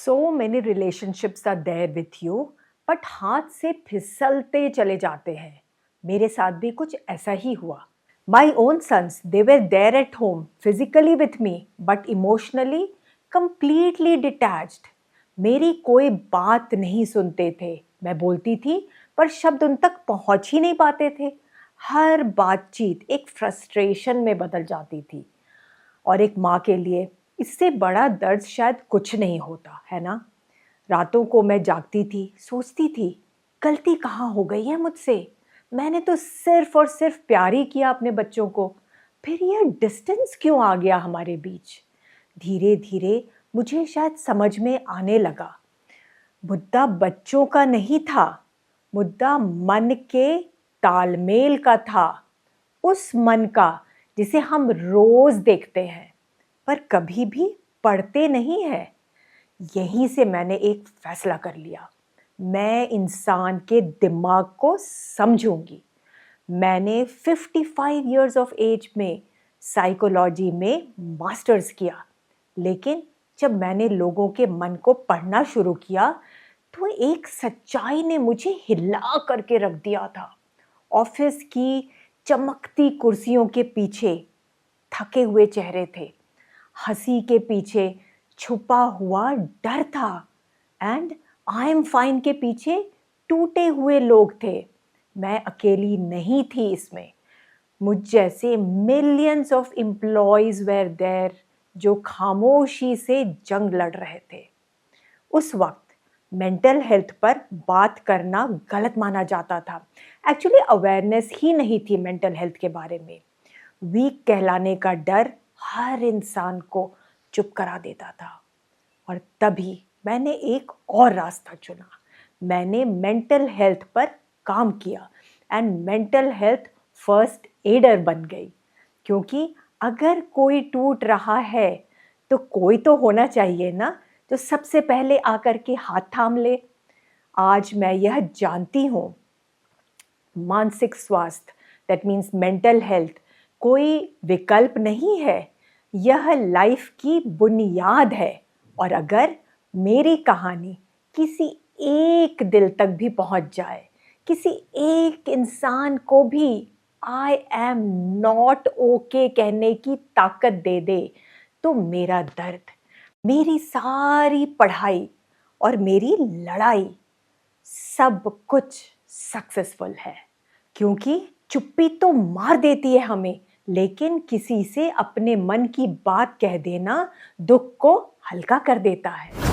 So many relationships are there with you, but हाथ से फिसलते चले जाते हैं. मेरे साथ भी कुछ ऐसा ही हुआ. My own sons, they were there at home, physically with me, but emotionally completely detached. मेरी कोई बात नहीं सुनते थे. मैं बोलती थी, पर शब्द उन तक पहुंच ही नहीं पाते थे. हर बातचीत एक फ्रस्ट्रेशन में बदल जाती थी. और एक माँ के लिए इससे बड़ा दर्द शायद कुछ नहीं होता, है ना? रातों को मैं जागती थी, सोचती थी, गलती कहाँ हो गई है मुझसे? मैंने तो सिर्फ और सिर्फ प्यार ही किया अपने बच्चों को, फिर यह डिस्टेंस क्यों आ गया हमारे बीच? धीरे-धीरे मुझे शायद समझ में आने लगा, मुद्दा बच्चों का नहीं था, मुद्दा मन के तालमेल का था। उस मन का जिसे हम रोज देखते हैं, पर कभी भी पढ़ते नहीं है। यहीं से मैंने एक फैसला कर लिया, मैं इंसान के दिमाग को समझूंगी। मैंने 55 इयर्स ऑफ एज में साइकोलॉजी में मास्टर्स किया, लेकिन जब मैंने लोगों के मन को पढ़ना शुरू किया तो एक सच्चाई ने मुझे हिला करके रख दिया था। ऑफिस की चमकती कुर्सियों के पीछे थके हुए चेहरे थे, हंसी के पीछे छुपा हुआ डर था, एंड आई एम फाइन के पीछे टूटे हुए लोग थे। मैं अकेली नहीं थी इसमें, मुझ जैसे millions of employees were there जो खामोशी से जंग लड़ रहे थे। उस वक्त मेंटल हेल्थ पर बात करना गलत माना जाता था। एक्चुअली अवेयरनेस ही नहीं थी मेंटल हेल्थ के बारे में। वीक कहलाने का डर हर इंसान को चुप करा देता था। और तभी मैंने एक और रास्ता चुना। मैंने मेंटल हेल्थ पर काम किया and mental health first adder बन गई। क्योंकि अगर कोई टूट रहा है तो कोई तो होना चाहिए ना, तो सबसे पहले आकर के हाथ थाम ले। आज मैं यह जानती हूँ, मानसिक स्वास्थ्य, दैट मीन्स मेंटल हेल्थ, कोई विकल्प नहीं है, यह लाइफ की बुनियाद है। और अगर मेरी कहानी किसी एक दिल तक भी पहुंच जाए, किसी एक इंसान को भी आई एम नॉट ओके कहने की ताकत दे दे, तो मेरा दर्द, मेरी सारी पढ़ाई और मेरी लड़ाई, सब कुछ सक्सेसफुल है। क्योंकि चुप्पी तो मार देती है हमें, लेकिन किसी से अपने मन की बात कह देना दुख को हल्का कर देता है।